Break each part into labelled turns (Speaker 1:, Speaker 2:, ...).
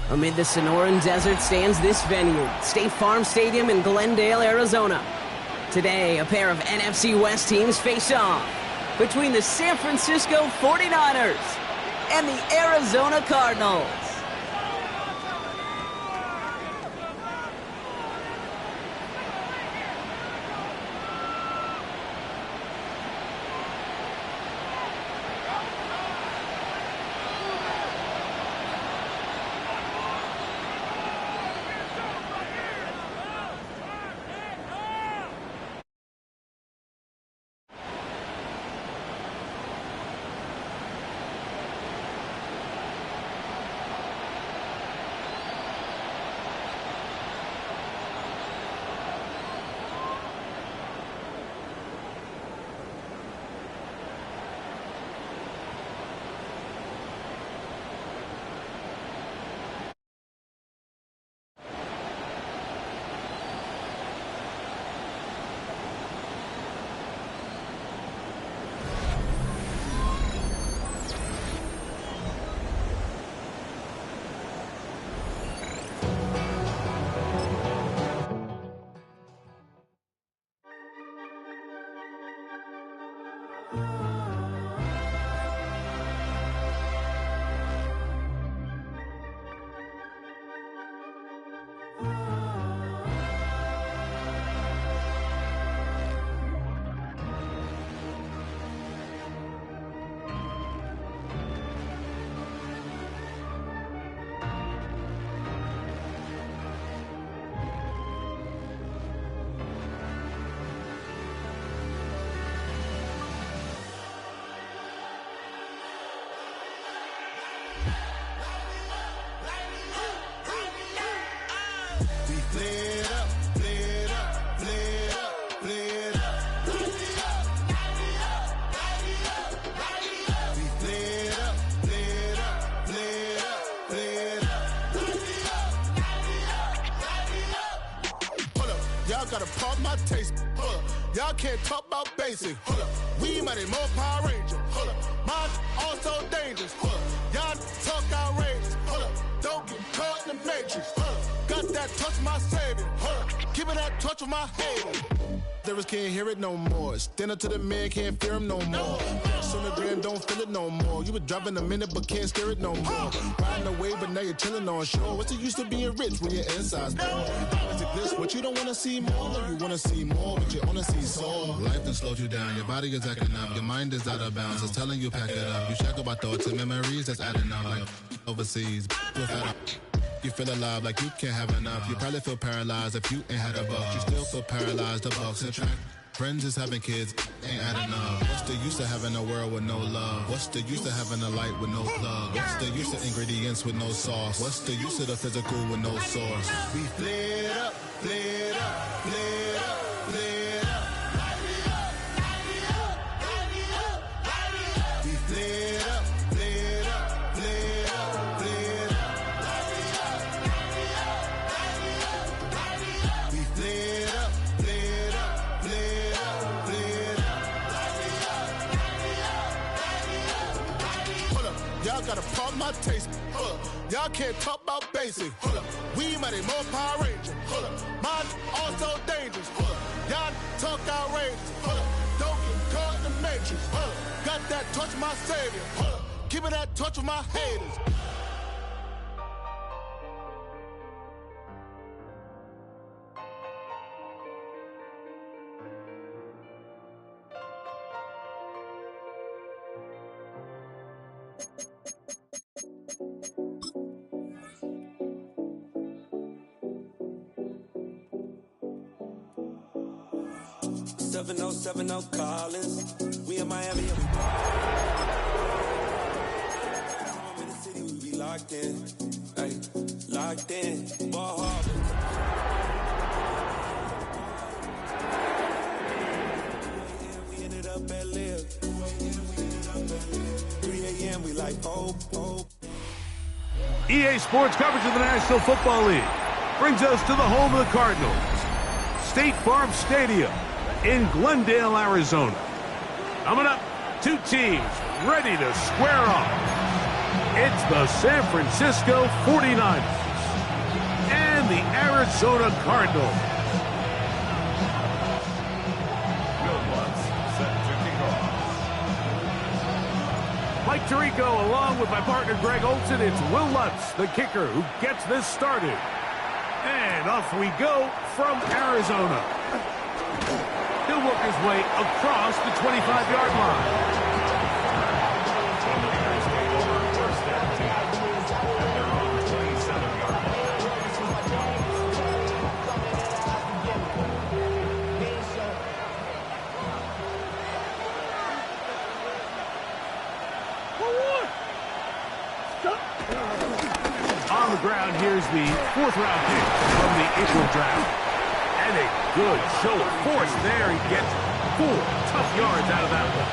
Speaker 1: Amid the Sonoran Desert stands this venue, State Farm Stadium in Glendale, Arizona. Today, a pair of NFC West teams face off between the San Francisco 49ers and the Arizona Cardinals.
Speaker 2: Gotta pump my taste. Y'all can't talk about basic. We mighty more Power Ranger. Mine also dangerous. Y'all talk outrageous. Don't get caught in the matrix. Got that touch of my savior. Give me that touch of my haters. Lyrics can't hear it no more. Stand up to the man, can't fear him no more. Sonogram don't feel it no more. You were driving a minute but can't steer it no more. Riding away but now you're chilling on shore. What's the use of being rich when your inside's poor? Is it this what you don't wanna see more? No, you wanna see more but you wanna see sore. Life done slowed you down. Your body is acting up. Your mind is out of bounds. It's telling you pack it up. You shackle by thoughts and memories that's adding up. Like overseas, you feel alive like you can't have enough. You probably feel paralyzed if you ain't had a buck. You still feel paralyzed, the bucks and track. Friends is having kids, ain't adding up. What's the use of having a world with no love? What's the use of having a light with no plug? What's the use of ingredients with no sauce? What's the use of the physical with no source? We flared up, flared up, flared up, flared up. We flared up, flared up, flared up, flared up. We flared up, flared up, flared up, flared up. Hold up, y'all gotta pump my taste. Hold up, y'all can't talk about basic. Hold up, we mighty more Power Ranger. Hold up, mine also dangerous. Hold up, y'all talk outrageous. Hold up, don't get caught in the matrix. Hold up, got that touch of my savior. Hold up, give me that touch of my haters.
Speaker 3: 7070 Collins. We in Miami. I'm in the city, we be locked in. Hey, locked in. Ball Harbor. We ended up at Live. 3 a.m. we like hope.
Speaker 4: EA Sports coverage of the National Football League brings us to the home of the Cardinals, State Farm Stadium in Glendale, Arizona. Coming up, two teams ready to square off. It's the San Francisco 49ers Arizona Cardinals. Mike Tirico, along with my partner Greg Olson, it's Will Lutz, the kicker, who gets this started. And off we go from Arizona. He'll work his way across the 25-yard line. On the ground, here's the 4th-round pick from the April draft. And a good show of force there. He gets 4 tough yards out of that one.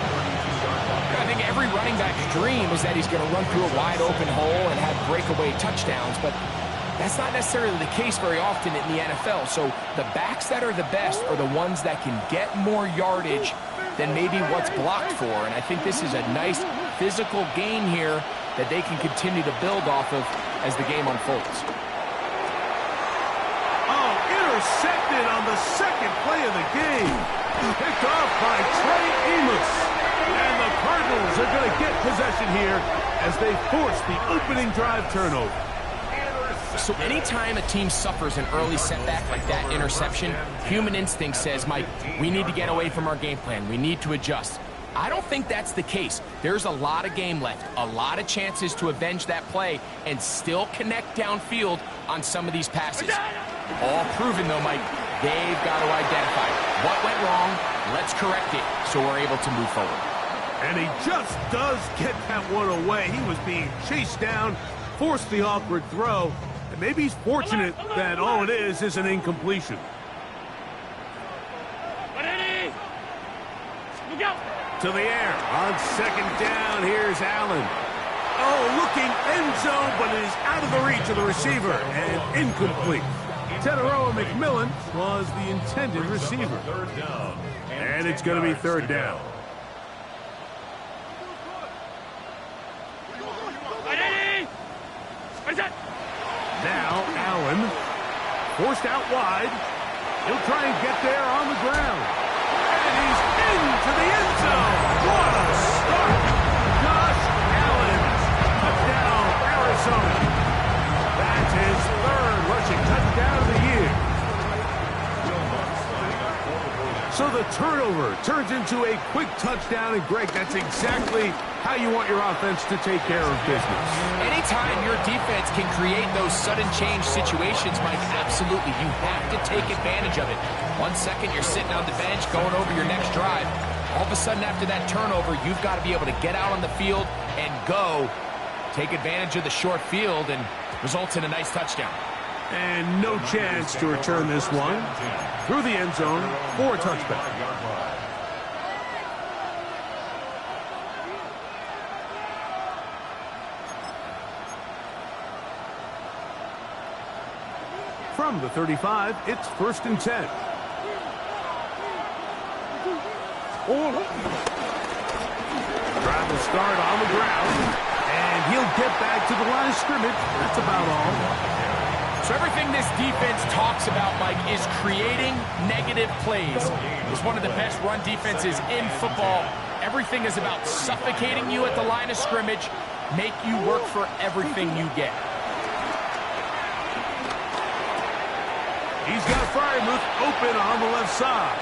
Speaker 5: I think every running back's dream is that he's going to run through a wide-open hole and have breakaway touchdowns, but that's not necessarily the case very often in the NFL. So the backs that are the best are the ones that can get more yardage than maybe what's blocked for. And I think this is a nice physical gain here that they can continue to build off of as the game unfolds.
Speaker 4: Oh, intercepted on the second play of the game. Picked off by Trey Amos. And the Cardinals are going to get possession here as they force the opening drive turnover.
Speaker 5: So anytime a team suffers an early setback like that interception, human instinct says, Mike, we need to get away from our game plan. We need to adjust. I don't think that's the case. There's a lot of game left, a lot of chances to avenge that play and still connect downfield on some of these passes. All proven, though, Mike, they've got to identify what went wrong, let's correct it, so we're able to move forward.
Speaker 4: And he just does get that one away. He was being chased down, forced the awkward throw, and maybe he's fortunate that all it is an incompletion. To the air. On second down, here's Allen. Oh, looking end zone, but it is out of the reach of the receiver and incomplete. Teteroa McMillan was the intended receiver. And it's going to be 3rd down. Now Allen, forced out wide. He'll try and get there on the ground. And he's into the end zone. What a start. Josh Allen. Touchdown, Arizona. That's his 3rd rushing touchdown of the year. So the turnover turns into a quick touchdown. And, Greg, that's exactly how you want your offense to take care of business.
Speaker 5: Anytime your defense can create those sudden change situations, Mike, absolutely, you have to take advantage of it. 1 second, you're sitting on the bench going over your next drive. All of a sudden, after that turnover, you've got to be able to get out on the field and go. Take advantage of the short field and results in a nice touchdown.
Speaker 4: And no chance to return this one through the end zone for a touchback. From the 35, it's 1st and 10. Drive will start on the ground, and he'll get back to the line of scrimmage. That's about all.
Speaker 5: So everything this defense talks about, Mike, is creating negative plays. It's one of the best run defenses in football. Everything is about suffocating you at the line of scrimmage, make you work for everything you get.
Speaker 4: He's got Freiermuth open on the left side.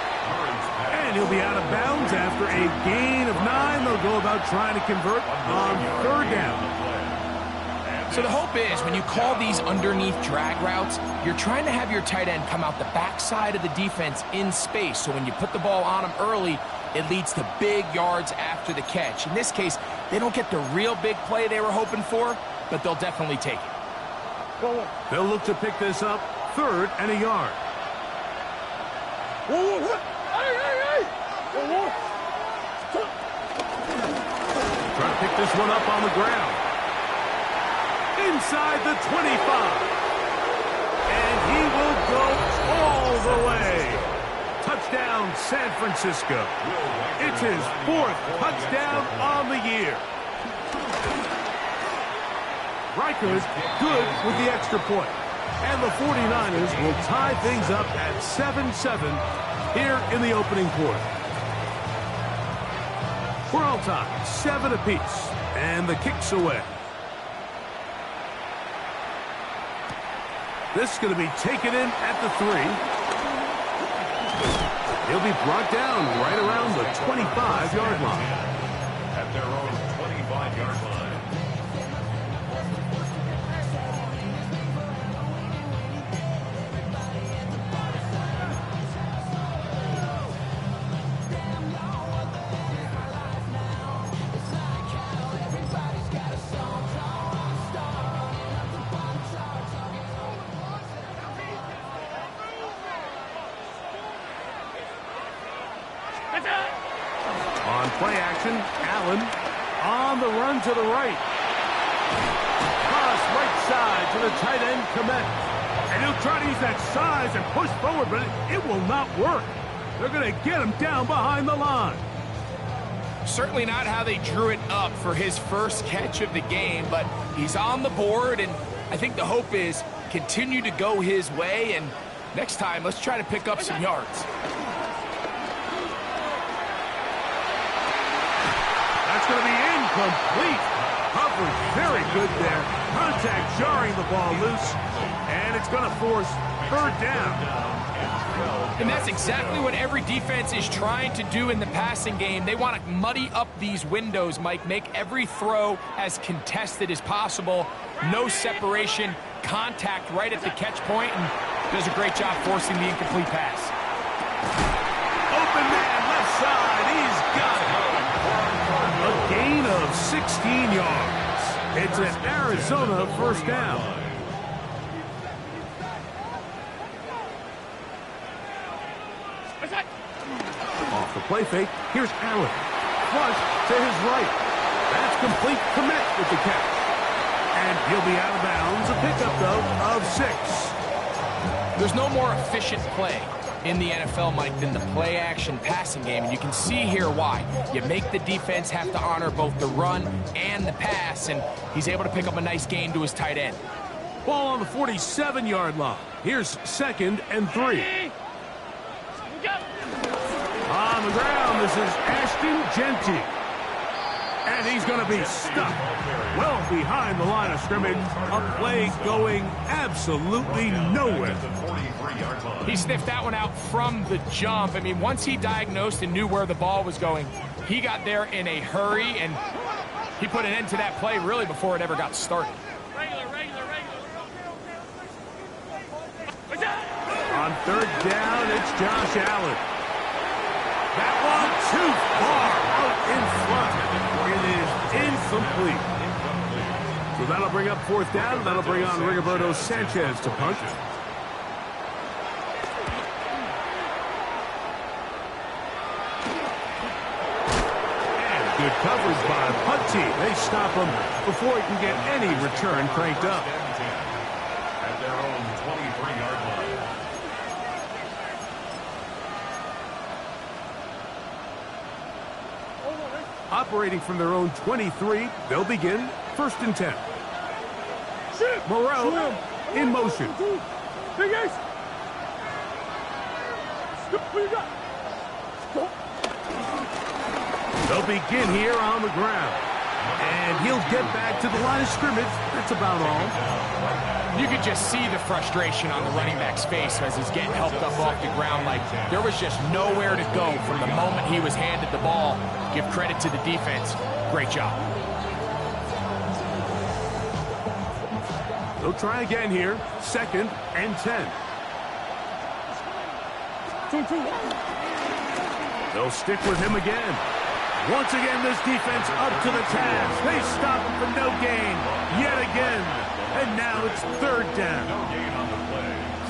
Speaker 4: And he'll be out of bounds after a gain of 9. They'll go about trying to convert on 3rd down.
Speaker 5: So the hope is when you call these underneath drag routes, you're trying to have your tight end come out the backside of the defense in space. So when you put the ball on him early, it leads to big yards after the catch. In this case, they don't get the real big play they were hoping for, but they'll definitely take it.
Speaker 4: They'll look to pick this up 3rd and a yard. Try to pick this one up on the ground. Inside the 25. And he will go all the way. Touchdown, San Francisco. It's his 4th touchdown on the year. Reichert good with the extra point. And the 49ers will tie things up at 7-7 here in the opening quarter. We're all tied, 7 apiece, and the kick's away. This is going to be taken in at the 3. He'll be brought down right around the 25-yard line.
Speaker 6: At their own 25-yard line.
Speaker 4: On play action, Allen on the run to the right. Cross right side to the tight end, Kmet. And he'll try to use that size and push forward, but it will not work. They're going to get him down behind the line.
Speaker 5: Certainly not how they drew it up for his first catch of the game, but he's on the board, and I think the hope is continue to go his way, and next time, let's try to pick up some yards.
Speaker 4: That's going to be incomplete. Coverage very good there. Contact jarring the ball loose, and it's going to force third down.
Speaker 5: And that's exactly what every defense is trying to do in the passing game. They want to muddy up these windows, Mike, make every throw as contested as possible. No separation, contact right at the catch point, and does a great job forcing the incomplete pass.
Speaker 4: Open man, left side, he's got it. A gain of 16 yards. It's an Arizona first down. Off the play fake, here's Allen. Flush to his right. That's complete. Kmet with the catch. And he'll be out of bounds. A pickup, though, of 6.
Speaker 5: There's no more efficient play in the NFL, Mike, than the play-action passing game, and you can see here why. You make the defense have to honor both the run and the pass, and he's able to pick up a nice gain to his tight end.
Speaker 4: Ball on the 47-yard line. Here's 2nd and 3. On the ground, this is Ashton Jeanty. And he's going to be stuck well behind the line of scrimmage. A play going absolutely nowhere.
Speaker 5: He sniffed that one out from the jump. I mean, once he diagnosed and knew where the ball was going, he got there in a hurry, and he put an end to that play really before it ever got started.
Speaker 4: On third down, it's Josh Allen. That one too far out in front. It is incomplete. So that'll bring up 4th down. That'll bring on Rigoberto Sanchez to punt. And good coverage by the punt team. They stop him before he can get any return cranked up.
Speaker 6: At their own 23-yard line.
Speaker 4: Operating from their own 23, they'll begin 1st and 10. Morrell in motion. They'll begin here on the ground. And he'll get back to the line of scrimmage. That's about all.
Speaker 5: You could just see the frustration on the running back's face as he's getting helped up off the ground. Like, there was just nowhere to go from the moment he was handed the ball. Give credit to the defense. Great job.
Speaker 4: They'll try again here. 2nd and 10. They'll stick with him again. Once again, this defense up to the task. They stop him for no gain yet again. And now it's 3rd down.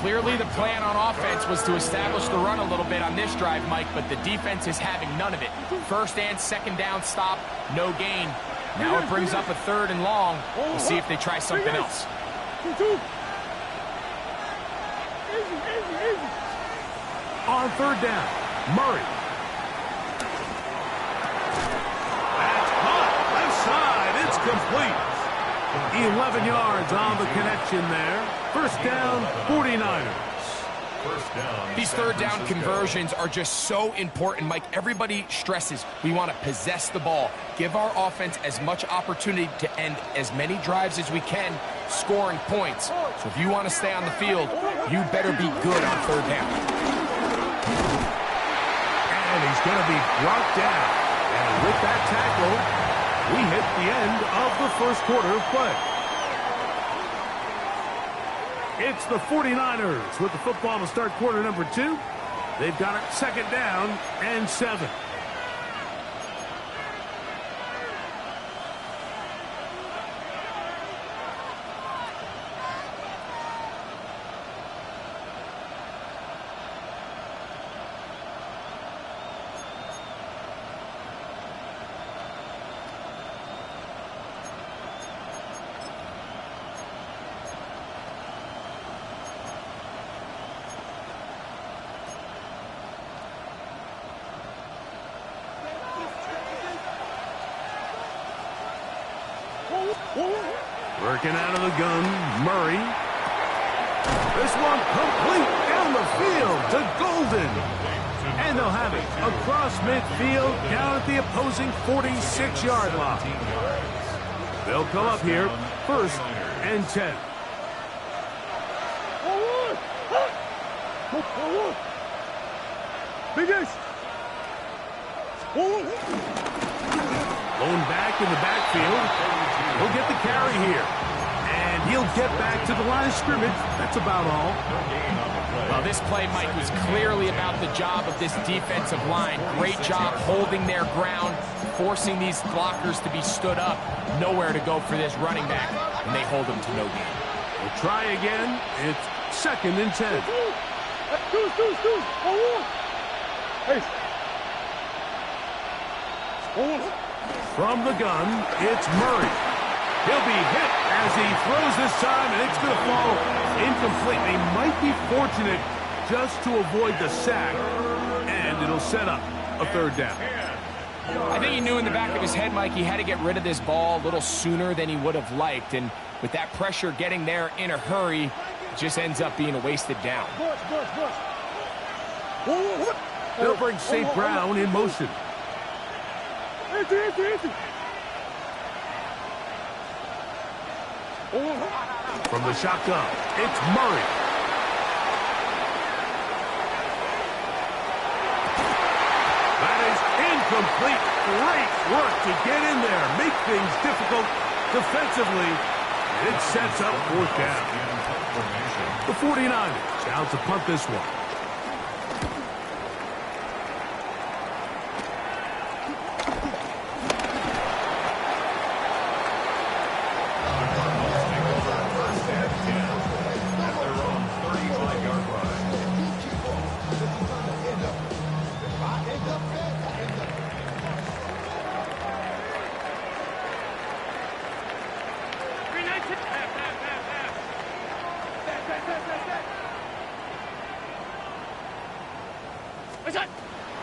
Speaker 5: Clearly the plan on offense was to establish the run a little bit on this drive, Mike, but the defense is having none of it. 1st and 2nd down stop, no gain. Now it brings up a 3rd and long. We'll see if they try something else.
Speaker 4: On 3rd down, Murray. That's caught. Left side, it's complete. 11 yards on the connection there. First down, 49ers.
Speaker 5: These third down conversions are just so important, Mike. Everybody stresses we want to possess the ball, give our offense as much opportunity to end as many drives as we can, scoring points. So if you want to stay on the field, you better be good on third down.
Speaker 4: And he's going to be brought down. And with that tackle, we hit the end of the first quarter of play. It's the 49ers with the football to start quarter number 2. They've got it second down and 7. Working out of the gun, Murray. This one complete down the field to Golden. And they'll have it across midfield down at the opposing 46-yard line. They'll come up here first and 10. Blown back in the backfield. He'll get the carry here. And he'll get back to the line of scrimmage. That's about all.
Speaker 5: Well, this play, Mike, was clearly about the job of this defensive line. Great job holding their ground, forcing these blockers to be stood up. Nowhere to go for this running back, and they hold him to no gain.
Speaker 4: We'll try again. It's second and 10. From the gun, it's Murray. He'll be hit as he throws this time, and it's going to fall incomplete. They might be fortunate just to avoid the sack, and it'll set up a third down.
Speaker 5: I think he knew in the back of his head, Mike, he had to get rid of this ball a little sooner than he would have liked, and with that pressure getting there in a hurry, it just ends up being a wasted down.
Speaker 4: They'll bring St. Brown in motion. From the shotgun, it's Murray. That is incomplete. Great work to get in there, make things difficult defensively. It sets up fourth down. The 49ers out to punt this one.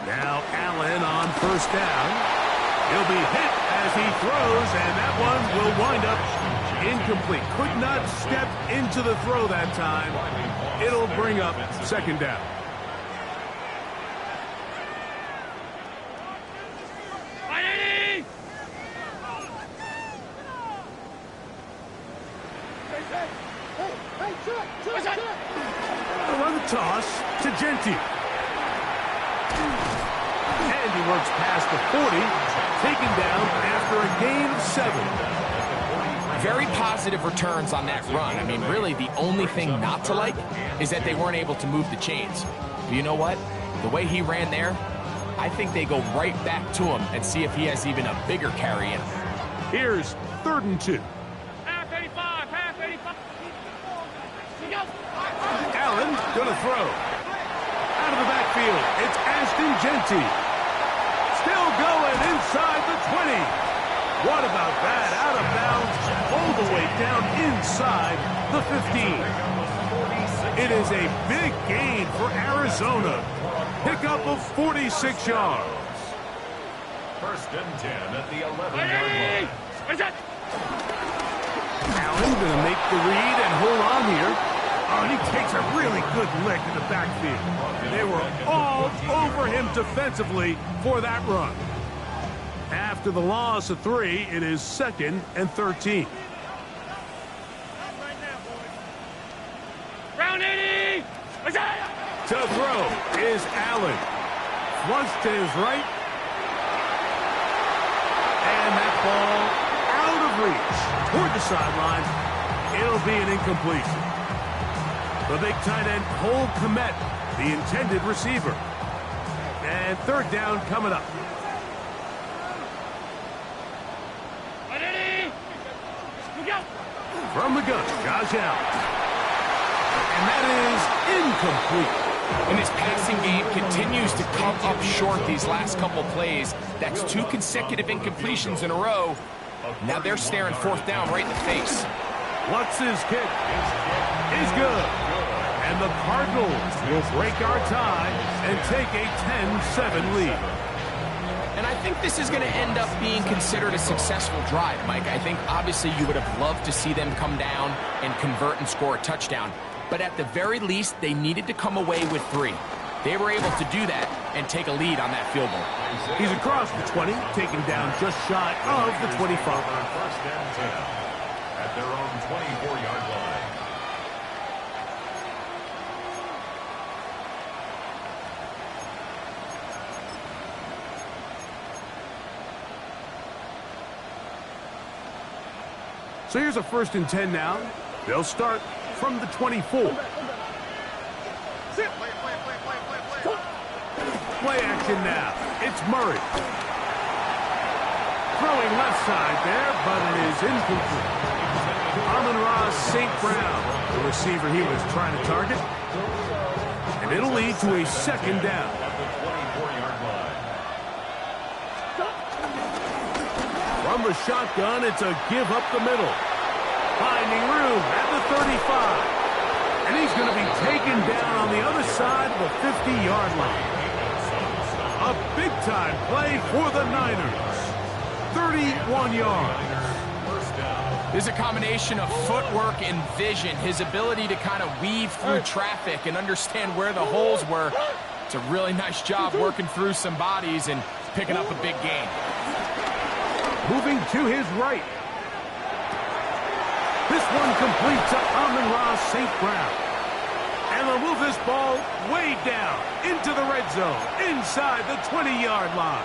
Speaker 4: Now Allen on first down. He'll be hit as he throws, and that one will wind up incomplete. Could not step into the throw that time. It'll bring up second down. On the toss to Genty. And he works past the 40, taken down after a gain of 7.
Speaker 5: Very positive returns on that run. I mean, really, the only thing not to like is that they weren't able to move the chains. But you know what? The way he ran there, I think they go right back to him and see if he has even a bigger carry in him.
Speaker 4: Here's 3rd and 2.
Speaker 7: Half 85, half 85.
Speaker 4: Allen gonna throw. Out of the backfield, it's Ashton Genty. Still going inside the 20. What about that? Out of bounds, all the way down inside the 15. It is a big gain for Arizona. Pickup of 46 yards.
Speaker 6: 1st and 10 at the 11-yard line.
Speaker 4: Allen going to make the read and hold on here. Oh, and he takes a really good lick in the backfield. They were all over him defensively for that run. After the loss of 3, it is 2nd and 13.
Speaker 7: Round 80!
Speaker 4: To throw is Allen. Flush to his right. And that ball out of reach toward the sideline. It'll be an incompletion. The big tight end, Cole Kmet, the intended receiver. And 3rd down coming up. From the gun, Josh Allen. And that is incomplete.
Speaker 5: And his passing game continues to come up short these last couple plays. That's 2 consecutive incompletions in a row. Now they're staring 4th down right in the face.
Speaker 4: Lutz's kick is good. And the Cardinals will break our tie and take a 10-7 lead.
Speaker 5: And I think this is going to end up being considered a successful drive, Mike. I think obviously you would have loved to see them come down and convert and score a touchdown. But at the very least, they needed to come away with 3. They were able to do that and take a lead on that field goal.
Speaker 4: He's across the 20, taken down just shy of the 25.
Speaker 6: First and 10 at their own 24-yard line.
Speaker 4: So here's a 1st and 10 now. They'll start from the 24. Play action now. It's Murray. Throwing left side there, but it is incomplete. Amon-Ra St. Brown, the receiver he was trying to target. And it'll lead to a 2nd down. From the shotgun, it's a give up the middle. Finding room at the 35. And he's going to be taken down on the other side of the 50-yard line. A big-time play for the Niners. 31 yards.
Speaker 5: There's a combination of footwork and vision, his ability to kind of weave through traffic and understand where the holes were. It's a really nice job working through some bodies and picking up a big gain.
Speaker 4: Moving to his right. This one complete to Amon-Ra St. Brown. And they'll move this ball way down into the red zone, inside the 20-yard line.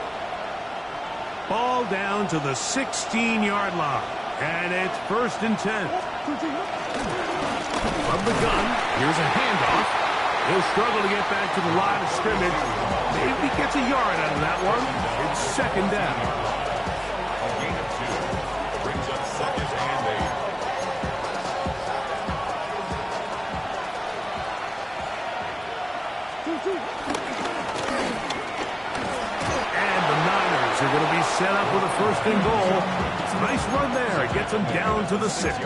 Speaker 4: Ball down to the 16-yard line. And it's 1st and 10. From the gun, here's a handoff. He'll struggle to get back to the line of scrimmage. Maybe gets a yard out of that one. It's 2nd down.
Speaker 6: A gain of 2 brings up 2nd and 8.
Speaker 4: And the Niners are going to be set up with a 1st and goal. It's a nice run there. It gets them down to the 6.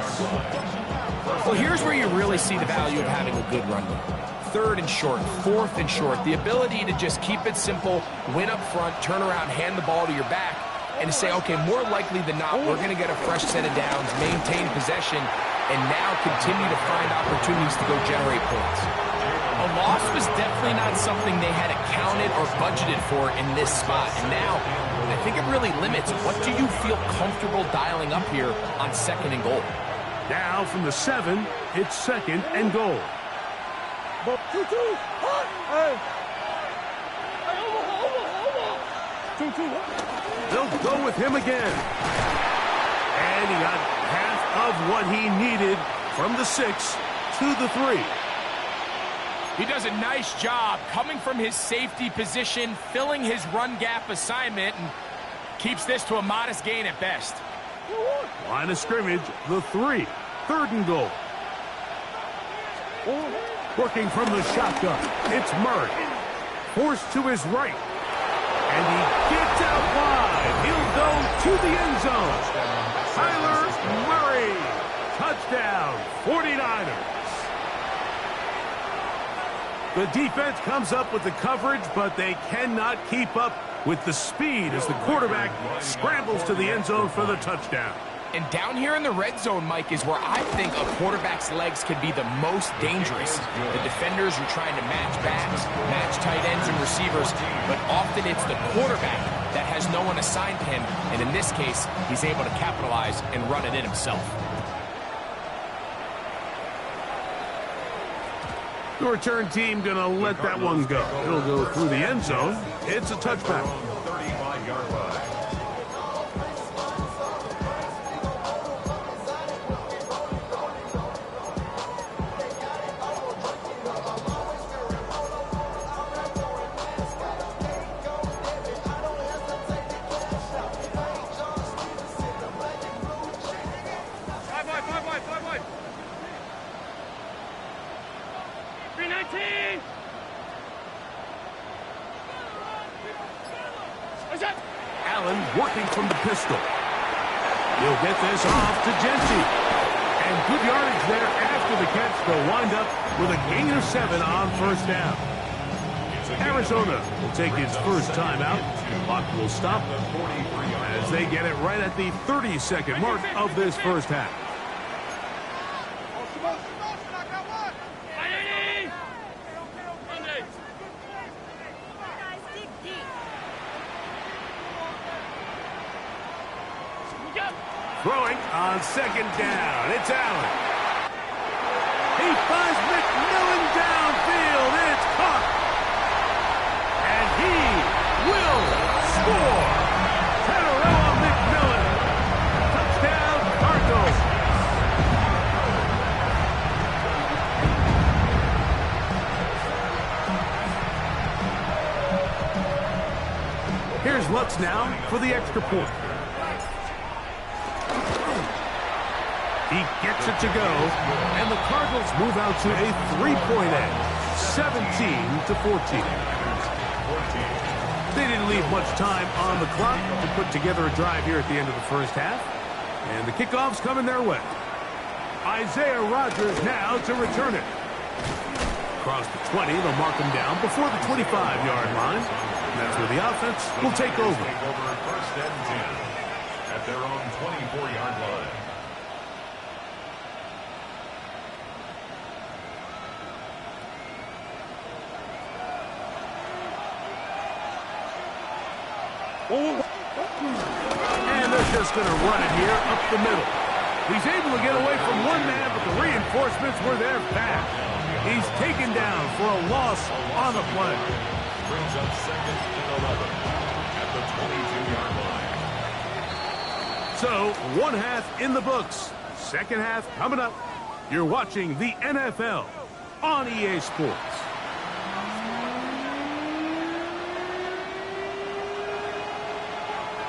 Speaker 5: Well, here's where you really see the value of having a good run game. 3rd and short, 4th and short. The ability to just keep it simple, win up front, turn around, hand the ball to your back, and to say, okay, more likely than not, we're going to get a fresh set of downs, maintain possession, and now continue to find opportunities to go generate points. A loss was definitely not something they had accounted or budgeted for in this spot. And now, I think it really limits what do you feel comfortable dialing up here on 2nd and goal.
Speaker 4: Now from the 7, it's 2nd and goal. They'll go with him again. And he got half of what he needed from the 6 to the 3.
Speaker 5: He does a nice job coming from his safety position, filling his run gap assignment, and keeps this to a modest gain at best.
Speaker 4: Line of scrimmage, the 3. 3rd and goal. Working from the shotgun, it's Murray. Forced to his right. And he gets out wide. He'll go to the end zone. Kyler Murray. Touchdown, 49ers. The defense comes up with the coverage, but they cannot keep up with the speed as the quarterback scrambles to the end zone for the touchdown.
Speaker 5: And down here in the red zone, Mike, is where I think a quarterback's legs can be the most dangerous. The defenders are trying to match backs, match tight ends and receivers, but often it's the quarterback that has no one assigned to him, and in this case, he's able to capitalize and run it in himself.
Speaker 4: The return team going to let that one go. It'll go through the end zone. It's a touchback.
Speaker 6: 35-yard line.
Speaker 4: Allen working from the pistol. He'll get this off to Genty. And good yardage there after the catch. They'll wind up with a gain of 7 on first down. Arizona will take his first timeout. Clock will stop as they get it right at the 30-second mark of this first half. Throwing on second down. It's Allen. He finds McMillan downfield. It's caught. And he will score. Tetairoa McMillan. Touchdown, Cardinals. Here's Lutz now for the extra point. He gets it to go, and the Cardinals move out to a 3-point edge, 17-14. They didn't leave much time on the clock to put together a drive here at the end of the first half, and the kickoff's coming their way. Isaiah Rodgers now to return it. Across the 20, they'll mark him down before the 25-yard line. And that's where the offense will take over.
Speaker 6: First and 10 at their own 24-yard line.
Speaker 4: And they're just going to run it here up the middle. He's able to get away from one man, but the reinforcements were there fast. He's taken down for a loss on the play.
Speaker 6: Brings up second and 11 at the 22-yard line.
Speaker 4: So, one half in the books. Second half coming up. You're watching the NFL on EA Sports.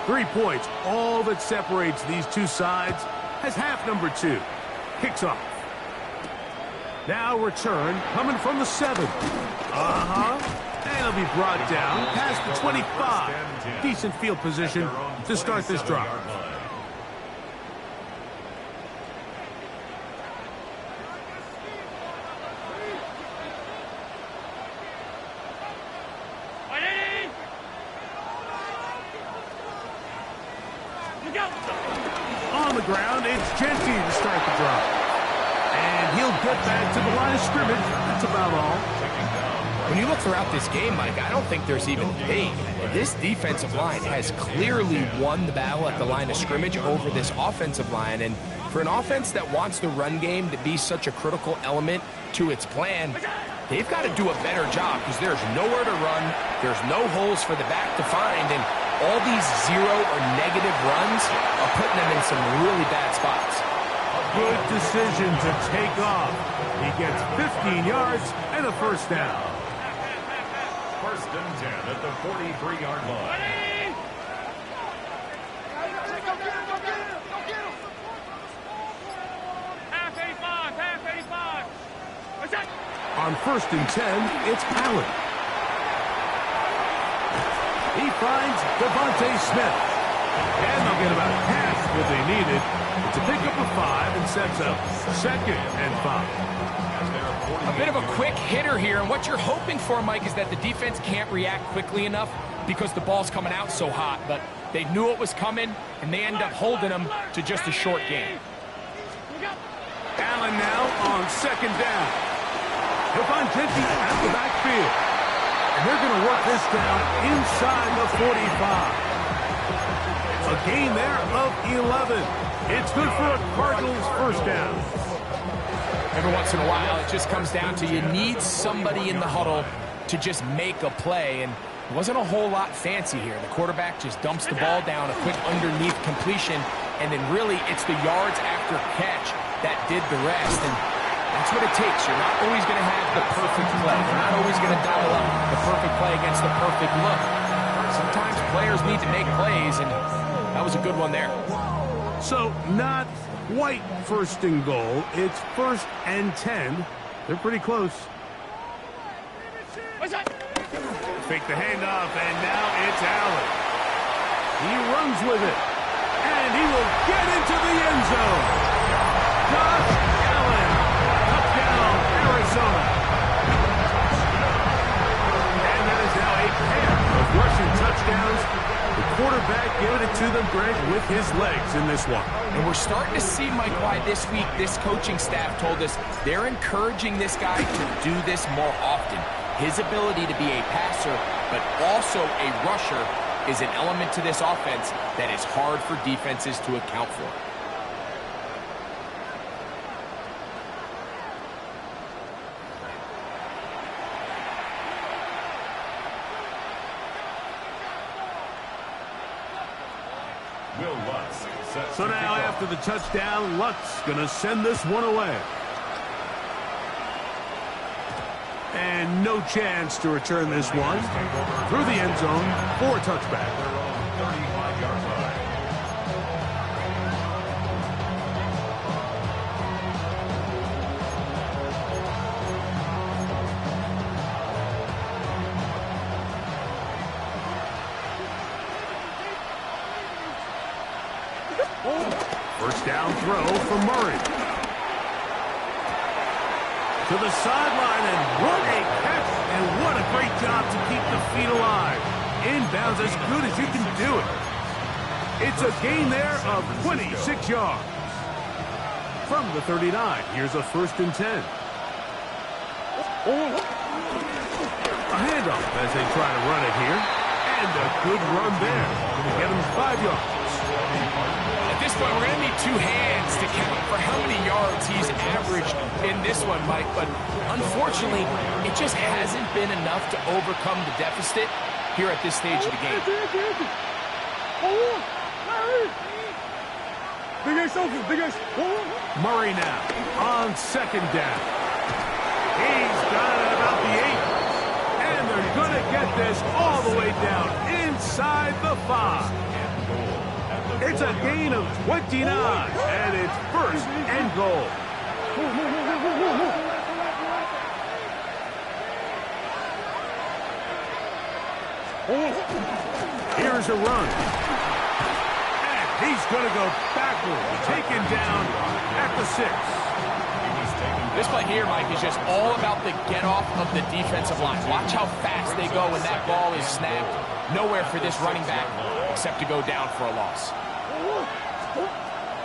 Speaker 4: Three points, all that separates these two sides, as half number 2 kicks off. Now return coming from the 7. And it'll be brought down past the 25. Decent field position to start this drive. On the ground, it's Genty to start the drive. And he'll get back to the line of scrimmage. That's about all.
Speaker 5: When you look throughout this game, Mike, I don't think there's even debate. This defensive line has clearly won the battle at the line of scrimmage over this offensive line. And for an offense that wants the run game to be such a critical element to its plan, they've got to do a better job because there's nowhere to run. There's no holes for the back to find. And all these 0 or negative runs are putting them in some really bad spots.
Speaker 4: Good decision to take off. He gets 15 yards and a first down.
Speaker 6: First and 10 at the 43-yard line.
Speaker 7: Half 85, half 85.
Speaker 4: On first and 10, it's Allen. He finds Devontae Smith. And they'll get about half what they needed. It's a pickup of 5 and sets up second and 5.
Speaker 5: A bit of a quick hitter here, and what you're hoping for, Mike, is that the defense can't react quickly enough because the ball's coming out so hot, but they knew it was coming, and they end up holding them to just a short game.
Speaker 4: Allen now on second down. He'll find Jenkins at the backfield. And they're going to work this down inside the 45. A gain there of 11. It's good for a Cardinals first down.
Speaker 5: Every once in a while, it just comes down to you need somebody in the huddle to just make a play, and it wasn't a whole lot fancy here. The quarterback just dumps the ball down, a quick underneath completion, and then really it's the yards after catch that did the rest, and that's what it takes. You're not always going to have the perfect play. You're not always going to dial up the perfect play against the perfect look. Sometimes players need to make plays, and that was a good one there.
Speaker 4: So not quite first and goal. It's 1st and 10. They're pretty close. Fake the handoff, and now it's Allen. He runs with it, and he will get into the end zone. Josh Allen, touchdown, Arizona. And that is now a pair of rushing touchdowns. The quarterback giving it to them, Greg, with his legs in this one.
Speaker 5: And we're starting to see, Mike, why this week this coaching staff told us they're encouraging this guy to do this more often. His ability to be a passer, but also a rusher, is an element to this offense that is hard for defenses to account for.
Speaker 6: Will Lutz sets
Speaker 4: So
Speaker 6: to
Speaker 4: now
Speaker 6: kick off.
Speaker 4: after the touchdown, Lutz going to send this one away. And no chance to return this one through the end zone for a touchback.
Speaker 6: 35-yard line.
Speaker 4: First down throw for Murray. To the sideline, and what a catch, and what a great job to keep the feet alive. Inbounds as good as you can do it. It's a gain there of 26 yards. From the 39, here's a 1st and 10. A handoff as they try to run it here. And a good run there. Going to get him 5 yards.
Speaker 5: At this point, we're going to need 2 hands to count for how many yards he's averaged in this one, Mike. But unfortunately, it just hasn't been enough to overcome the deficit here at this stage of the game.
Speaker 4: Murray now on second down. He's got it at about the 8. And they're going to get this all the way down inside the 5. It's a gain of 29, and it's 1st and goal. Here's a run. And he's going to go backward, taken down at the 6.
Speaker 5: This play here, Mike, is just all about the get-off of the defensive line. Watch how fast they go when that ball is snapped. Nowhere for this running back except to go down for a loss.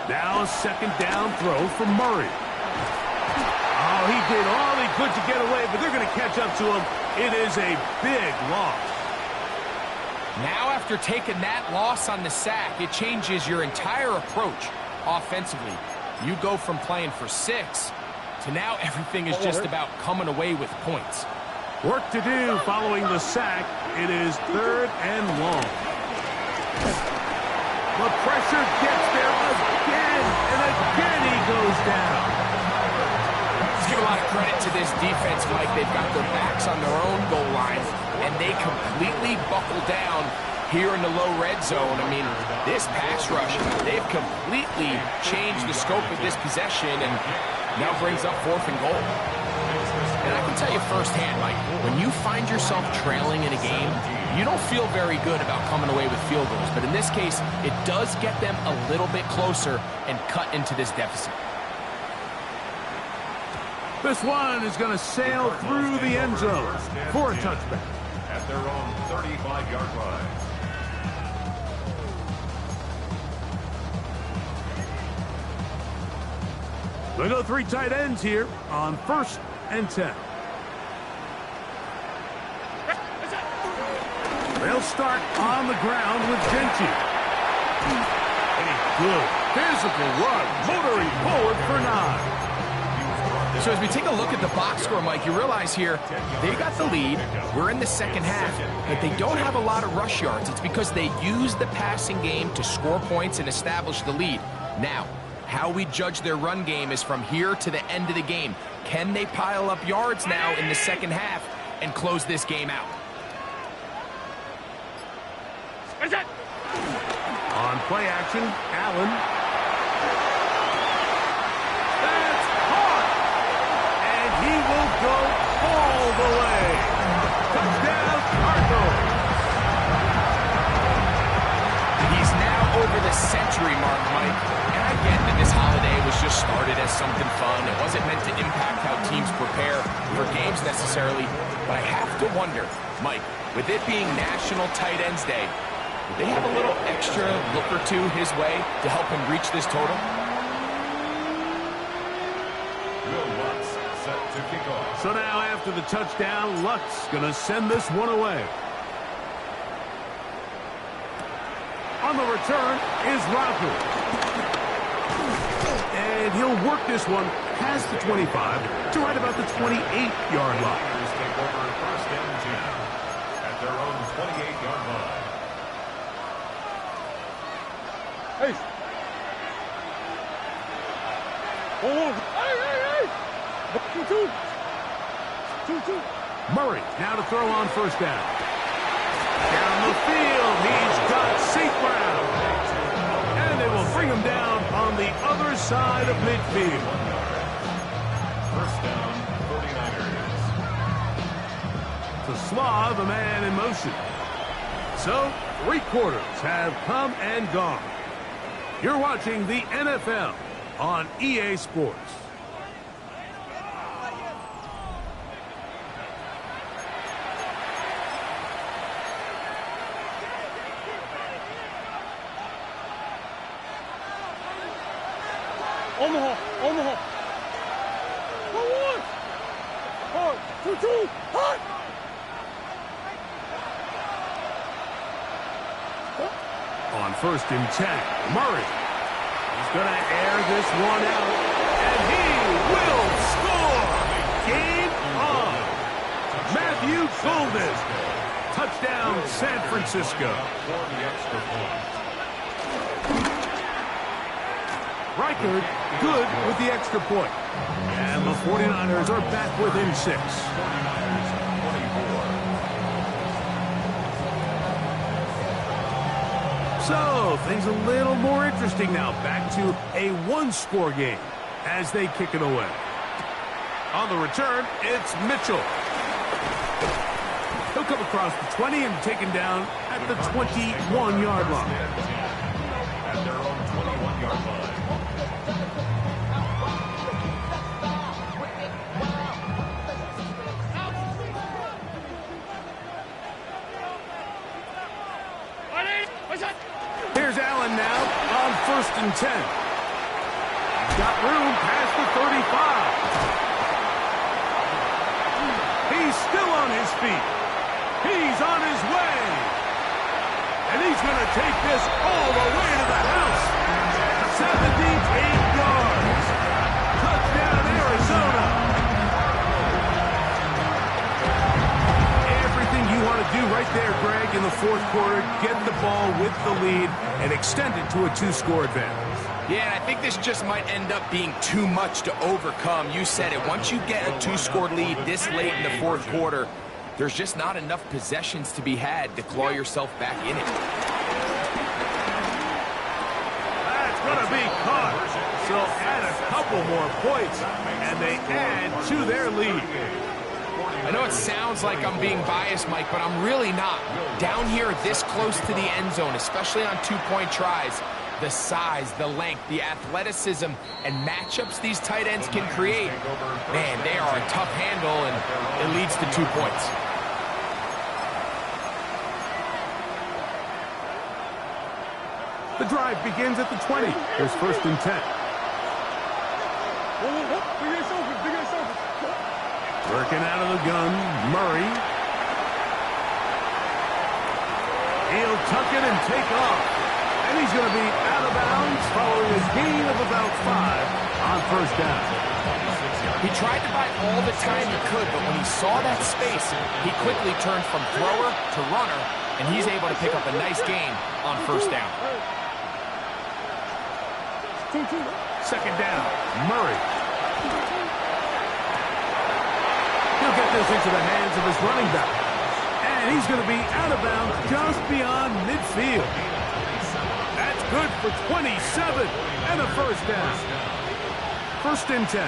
Speaker 4: Now a second down throw for Murray. Oh, he did all he could to get away, but they're going to catch up to him. It is a big loss.
Speaker 5: Now after taking that loss on the sack, it changes your entire approach offensively. You go from playing for 6 to now everything is just about coming away with points.
Speaker 4: Work to do following the sack. It is 3rd and long. The pressure gets there again, and again he goes down.
Speaker 5: Let's give a lot of credit to this defense, Mike. They've got their backs on their own goal line, and they completely buckle down here in the low red zone. I mean, this pass rush, they've completely changed the scope of this possession, and now brings up 4th and goal. And I can tell you firsthand, Mike, when you find yourself trailing in a game, you don't feel very good about coming away with field goals. But in this case, it does get them a little bit closer and cut into this deficit.
Speaker 4: This one is going to sail through the end zone for a touchback.
Speaker 6: at their own 35-yard line.
Speaker 4: They go 3 tight ends here on 1st and 10. They'll start on the ground with Genty. A good physical run, motoring forward for 9.
Speaker 5: So as we take a look at the box score, Mike, you realize here they got the lead. We're in the second half, but they don't have a lot of rush yards. It's because they use the passing game to score points and establish the lead. Now, how we judge their run game is from here to the end of the game. Can they pile up yards now in the second half and close this game out?
Speaker 4: On play action, Allen. That's caught! And he will go all the way. Touchdown, Cardinals!
Speaker 5: He's now over the century mark, Mike. And I get that this holiday was just started as something fun. It wasn't meant to impact how teams prepare for games necessarily. But I have to wonder, Mike, with it being National Tight Ends Day, do they have a little extra look or two his way to help him reach this total?
Speaker 6: Will Lutz set to kick off.
Speaker 4: So now after the touchdown, Lutz going to send this one away. On the return is Raku. And he'll work this one past the 25 to right about the 28-yard line.
Speaker 6: Take over 1st and 10 at their own 28-yard line.
Speaker 7: Hey! Oh! Hey! 2-2!
Speaker 4: Murray now to throw on 1st down. Down the field, he's got St. Brown. And they will bring him down on the other side of midfield.
Speaker 6: 1st down, 49ers.
Speaker 4: To Slav, a man in motion. So, 3 quarters have come and gone. You're watching the NFL on EA Sports.
Speaker 7: Omaha! 1-1! 2-2! Hot!
Speaker 4: On 1st and 10, Murray. He's going to air this one out, and he will score! Game on! Matthew Golden. Touchdown, San Francisco.
Speaker 6: For the extra point.
Speaker 4: Reichard good with the extra point. And the 49ers are back within 6.
Speaker 6: 49ers 24.
Speaker 4: So, things a little more interesting now. Back to a 1-score game as they kick it away. On the return, it's Mitchell. He'll come across the 20 and taken down at the 21-yard line.
Speaker 6: At their own 21-yard line.
Speaker 4: Here's Allen now on 1st and 10. He's got room past the 35. He's still on his feet. He's on his way. And he's going to take this all the way to the house. 78 yards. Touchdown, Arizona. Everything you want to do right there, Greg, in the 4th quarter, get the ball with the lead and extend it to a 2-score advantage.
Speaker 5: Yeah, and I think this just might end up being too much to overcome. You said it. Once you get a 2-score lead this late in the 4th quarter, there's just not enough possessions to be had to claw yourself back in it.
Speaker 4: That's going to be caught. So add a couple more points, and they add to their lead.
Speaker 5: I know it sounds like I'm being biased, Mike, but I'm really not. Down here this close to the end zone, especially on 2-point tries, the size, the length, the athleticism, and matchups these tight ends can create, man, they are a tough handle, and it leads to 2 points.
Speaker 4: The drive begins at the 20. There's 1st and 10. Working out of the gun, Murray. He'll tuck it and take off. And he's going to be out of bounds following a gain of about 5 on 1st down.
Speaker 5: He tried to buy all the time he could, but when he saw that space, he quickly turned from thrower to runner, and he's able to pick up a nice gain on 1st down.
Speaker 4: 2nd down, Murray. He'll get this into the hands of his running back. And he's going to be out of bounds just beyond midfield. That's good for 27 and a 1st down. 1st and 10.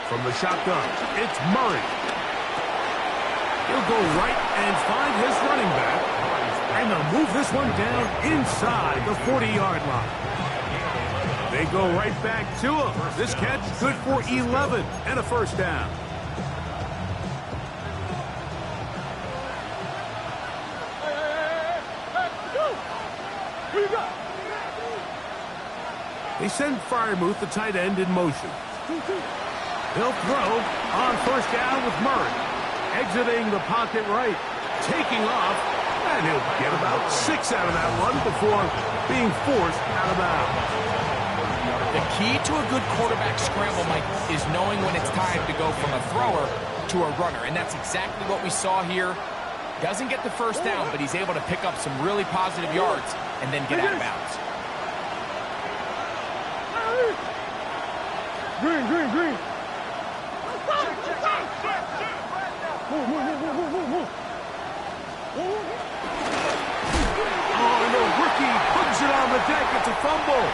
Speaker 4: From the shotgun, it's Murray. He'll go right and find his running back. And they'll move this one down inside the 40-yard line. They go right back to him. This catch good for 11 and a 1st down. They send Freiermuth, the tight end, in motion. He'll throw on 1st down with Murray. Exiting the pocket right. Taking off. And he'll get about 6 out of that one before being forced out of bounds.
Speaker 5: The key to a good quarterback scramble, Mike, is knowing when it's time to go from a thrower to a runner. And that's exactly what we saw here. Doesn't get the 1st down, but he's able to pick up some really positive yards and then get out of bounds.
Speaker 7: Green.
Speaker 4: Oh, and the rookie puts it on the deck. It's a fumble.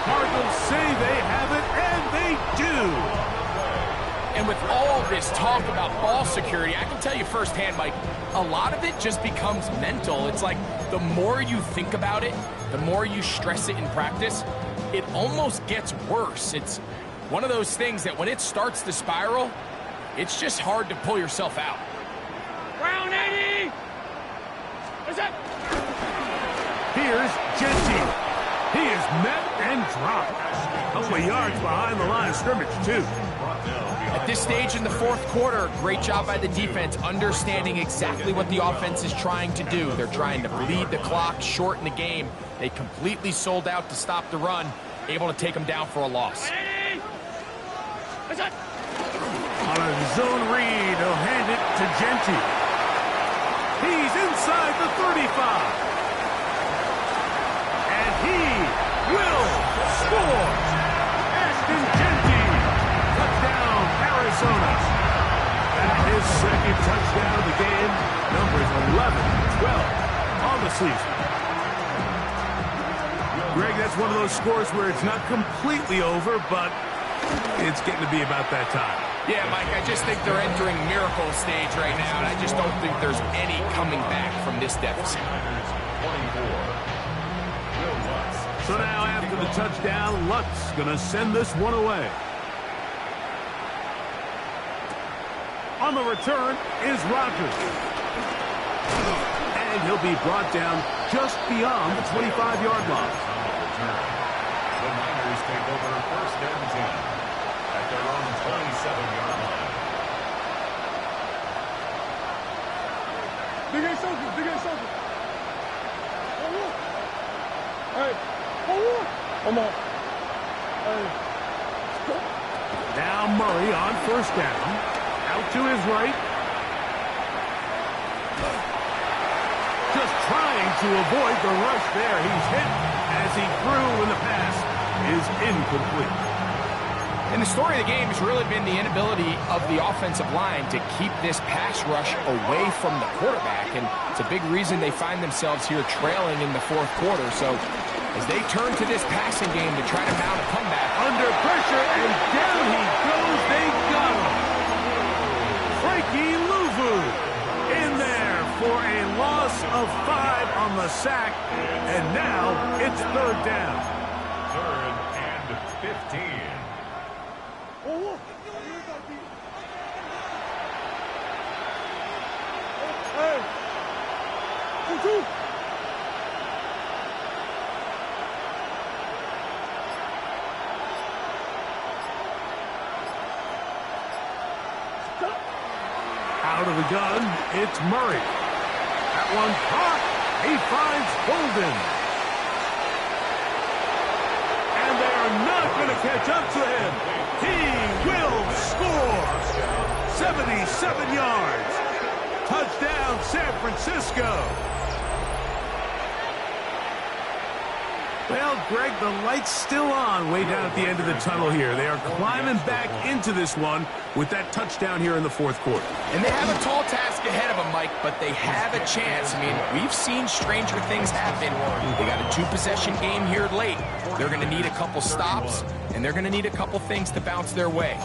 Speaker 4: Cardinals say they have it, and they do.
Speaker 5: And with all this talk about ball security, I can tell you firsthand, Mike, a lot of it just becomes mental. It's like the more you think about it, the more you stress it in practice, it almost gets worse. It's one of those things that when it starts to spiral, it's just hard to pull yourself out.
Speaker 7: Round 80! Is it?
Speaker 4: Here's Genty. He is met and dropped. A couple of yards behind the line of scrimmage, too.
Speaker 5: At this stage in the 4th quarter, great job by the defense, understanding exactly what the offense is trying to do. They're trying to bleed the clock, shorten the game. They completely sold out to stop the run, able to take them down for a loss.
Speaker 4: On a zone read, he'll hand it to Genty. He's inside the 35. And he will score. Ashton Genty. Touchdown, Arizona. And his 2nd touchdown of the game. Numbers 11-12 on the season. Greg, that's one of those scores where it's not completely over, but it's getting to be about that time.
Speaker 5: Yeah, Mike, I just think they're entering miracle stage right now, and I just don't think there's any coming back from this deficit.
Speaker 4: So now after the touchdown, Lutz going to send this one away. On the return is Rodgers. And he'll be brought down just beyond the 25-yard line.
Speaker 6: The Niners take over 1st and 10 at their own 27-yard line.
Speaker 7: Big A circle. Hey, come on. Hey.
Speaker 4: Now Murray on 1st down. Out to his right. Just trying to avoid the rush there. He's hit as he threw, and the pass is incomplete.
Speaker 5: And the story of the game has really been the inability of the offensive line to keep this pass rush away from the quarterback. And it's a big reason they find themselves here trailing in the 4th quarter. So as they turn to this passing game to try to mount a comeback.
Speaker 4: Under pressure, and down he goes. They got him. Frankie Luvu in there for a loss of 5 on the sack. And now it's 3rd down.
Speaker 6: 3rd and 15.
Speaker 7: Oh, hey. 2-2.
Speaker 4: Out of the gun, it's Murray. That one caught. He finds Holden. And they are not going to catch up to him. He will score. 77 yards. Touchdown, San Francisco. Well, Greg, the light's still on way down at the end of the tunnel here. They are climbing back into this one with that touchdown here in the fourth quarter.
Speaker 5: And they have a tall task ahead of them, Mike, but they have a chance. I mean, we've seen stranger things happen. They got a two-possession game here late. They're going to need a couple stops, and they're going to need a couple things to bounce their way.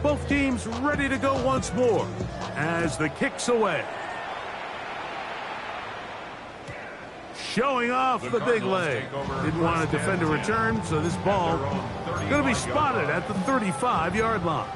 Speaker 4: Both teams ready to go once more as the kick's away. Showing off the big leg. Didn't want to defend a return, so this ball going to be spotted at the 35-yard line.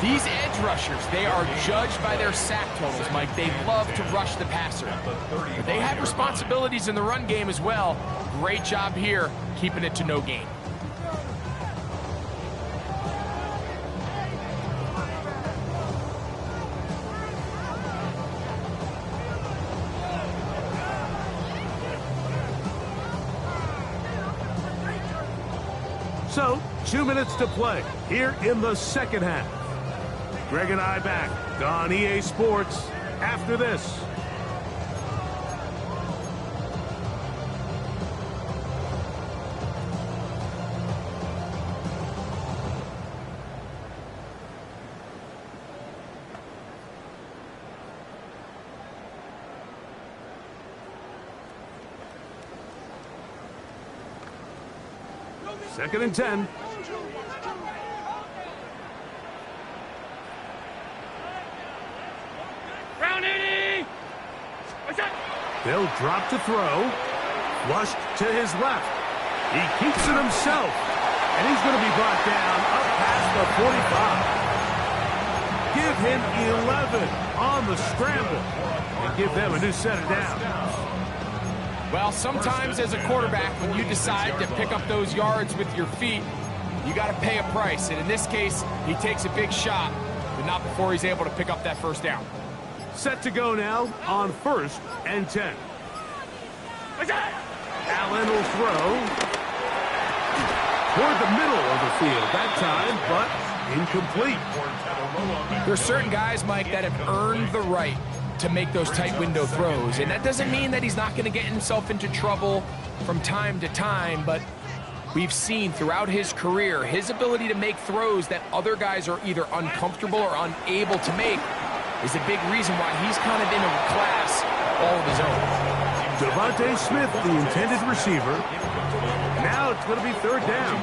Speaker 5: These edge rushers, they are judged by their sack totals, Mike. They love to rush the passer. But they have responsibilities in the run game as well. Great job here, keeping it to no gain.
Speaker 4: So, 2 minutes to play here in the second half. Greg and I back on EA Sports after this. Second and 10.
Speaker 7: Round 80.
Speaker 4: They'll drop to throw. Flushed to his left. He keeps it himself. And he's going to be brought down up past the 45. Give him 11 on the scramble. And give them a new set of downs.
Speaker 5: Well, sometimes as a quarterback, when you decide to pick up those yards with your feet, you got to pay a price. And in this case, he takes a big shot, but not before he's able to pick up that first down.
Speaker 4: Set to go now on 1st and 10. Allen will throw toward the middle of the field that time, but incomplete.
Speaker 5: There's certain guys, Mike, that have earned the right to make those tight window throws. And that doesn't mean that he's not going to get himself into trouble from time to time, but we've seen throughout his career, his ability to make throws that other guys are either uncomfortable or unable to make is a big reason why he's kind of in a class all of his own.
Speaker 4: Devontae Smith, the intended receiver. Now it's going to be third down.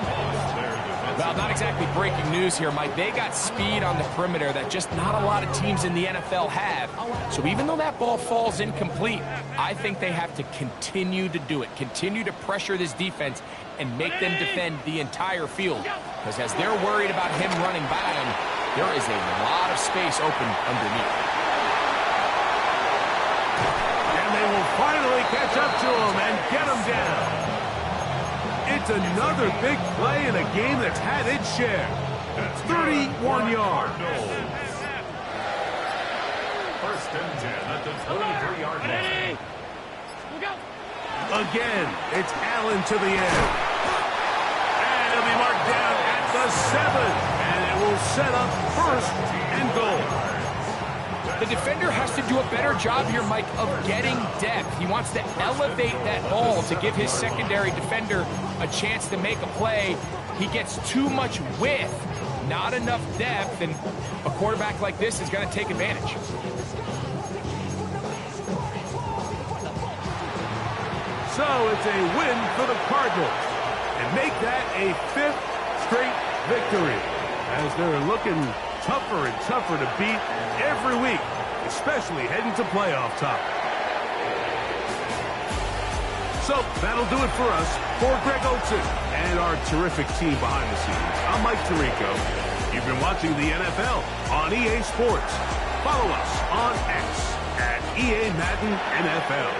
Speaker 5: Well, not exactly breaking news here, Mike. They got speed on the perimeter that just not a lot of teams in the NFL have. So even though that ball falls incomplete, I think they have to continue to do it, continue to pressure this defense and make them defend the entire field. Because as they're worried about him running by them, there is a lot of space open underneath.
Speaker 4: And they will finally catch up to him and get him down. It's another big play in a game that's had its share. 31 yards.
Speaker 6: First and 10 at the 23-yard line.
Speaker 4: Again, it's Allen to the end. And it'll be marked down at the 7. And it will set up 1st and goal.
Speaker 5: The defender has to do a better job here, Mike, of getting depth. He wants to elevate that ball to give his secondary defender a chance to make a play. He gets too much width, not enough depth, and a quarterback like this is going to take advantage.
Speaker 4: So it's a win for the Cardinals, and make that a 5th straight victory, as they're looking tougher and tougher to beat every week, especially heading to playoff time. So that'll do it for us. For Greg Olsen and our terrific team behind the scenes, I'm Mike Tirico. You've been watching the NFL on EA Sports. Follow us on X at EA Madden NFL.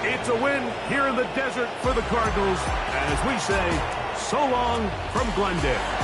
Speaker 4: It's a win here in the desert for the Cardinals as we say so long from Glendale.